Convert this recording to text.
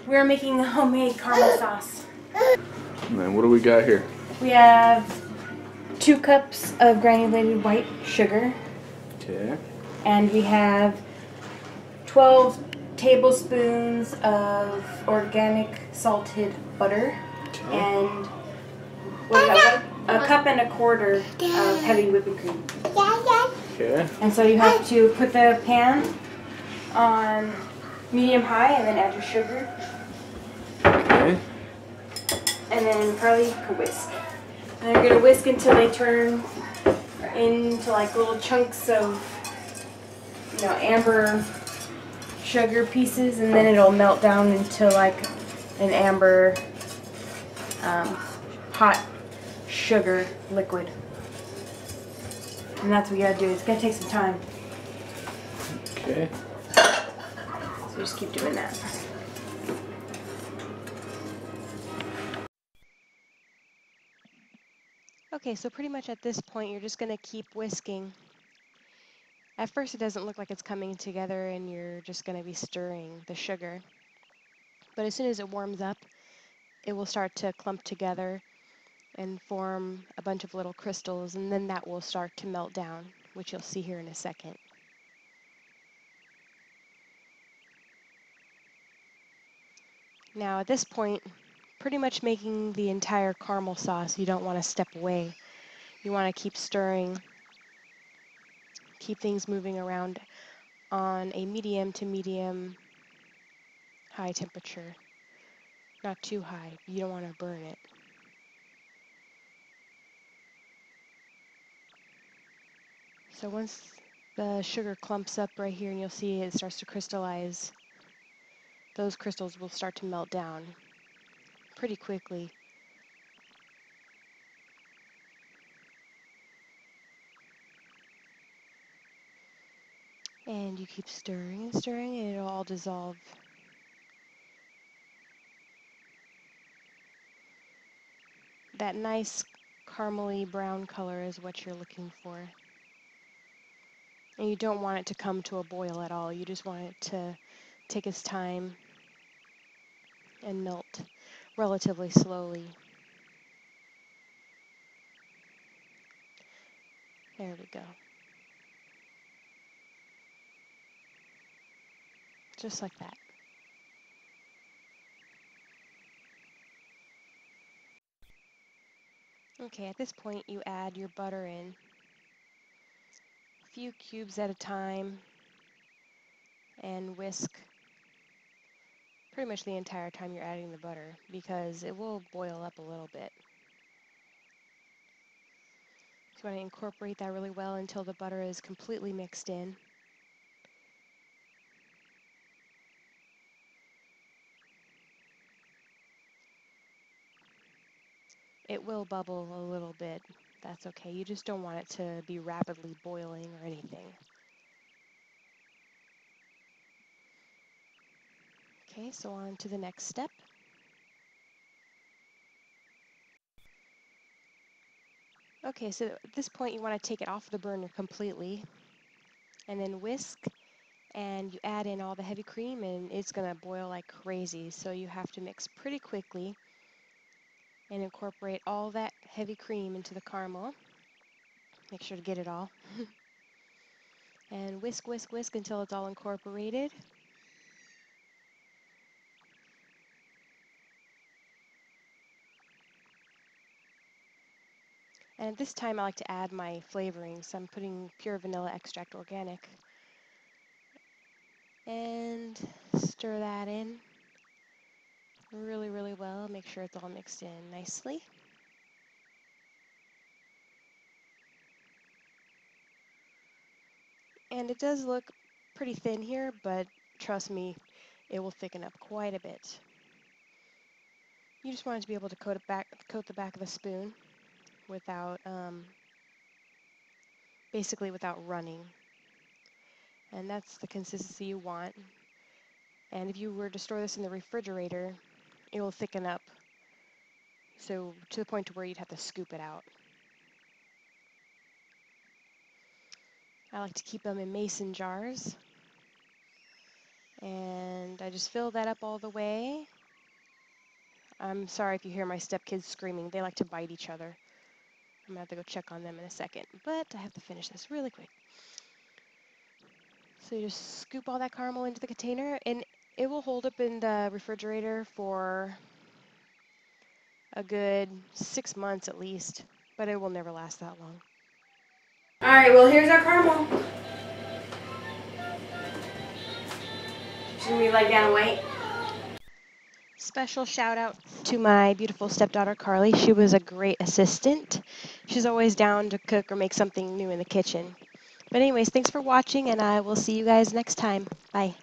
We're making a homemade caramel sauce. And then what do we got here? We have 2 cups of granulated white sugar. Okay. And we have 12 tablespoons of organic salted butter. Okay. And what do you have? A cup and a quarter of heavy whipping cream. Okay. And so you have to put the pan on medium-high and then add your sugar. Okay. And then Carly can whisk. And you're going to whisk until they turn into like little chunks of, amber sugar pieces, and then it'll melt down into like an amber hot sugar liquid. And that's what you gotta do. It's gonna take some time. Okay. So just keep doing that. Okay, so pretty much at this point you're just gonna keep whisking. At first it doesn't look like it's coming together and you're just gonna be stirring the sugar. But as soon as it warms up, it will start to clump together and form a bunch of little crystals, and then that will start to melt down, which you'll see here in a second. Now at this point, pretty much making the entire caramel sauce, you don't want to step away. You want to keep stirring, keep things moving around on a medium to medium high temperature. Not too high, you don't want to burn it. So once the sugar clumps up right here and you'll see it starts to crystallize, those crystals will start to melt down pretty quickly. And you keep stirring and stirring and it'll all dissolve. That nice caramely brown color is what you're looking for. And you don't want it to come to a boil at all. You just want it to take its time and melt relatively slowly. There we go. Just like that. Okay, at this point you add your butter in. A few cubes at a time, and whisk pretty much the entire time you're adding the butter because it will boil up a little bit. So you want to incorporate that really well until the butter is completely mixed in. It will bubble a little bit. That's okay. You just don't want it to be rapidly boiling or anything. Okay, so on to the next step. Okay, so at this point you want to take it off the burner completely and then whisk, and you add in all the heavy cream and it's going to boil like crazy. So you have to mix pretty quickly and incorporate all that heavy cream into the caramel. Make sure to get it all. And whisk, whisk, whisk until it's all incorporated. And at this time I like to add my flavorings. I'm putting pure vanilla extract organic. And stir that in really, really well. Make sure it's all mixed in nicely. And it does look pretty thin here, but trust me, it will thicken up quite a bit. You just want it to be able to coat the back of the spoon without, basically without running. And that's the consistency you want. And if you were to store this in the refrigerator, it will thicken up, so to the point to where you'd have to scoop it out. I like to keep them in mason jars. And I just fill that up all the way. I'm sorry if you hear my stepkids screaming. They like to bite each other. I'm gonna have to go check on them in a second, but I have to finish this really quick. So you just scoop all that caramel into the container, and it will hold up in the refrigerator for a good 6 months at least, but it will never last that long. All right, well, here's our caramel. She's gonna be like down and wait. Special shout out to my beautiful stepdaughter, Carly. She was a great assistant. She's always down to cook or make something new in the kitchen. But anyways, thanks for watching, and I will see you guys next time. Bye.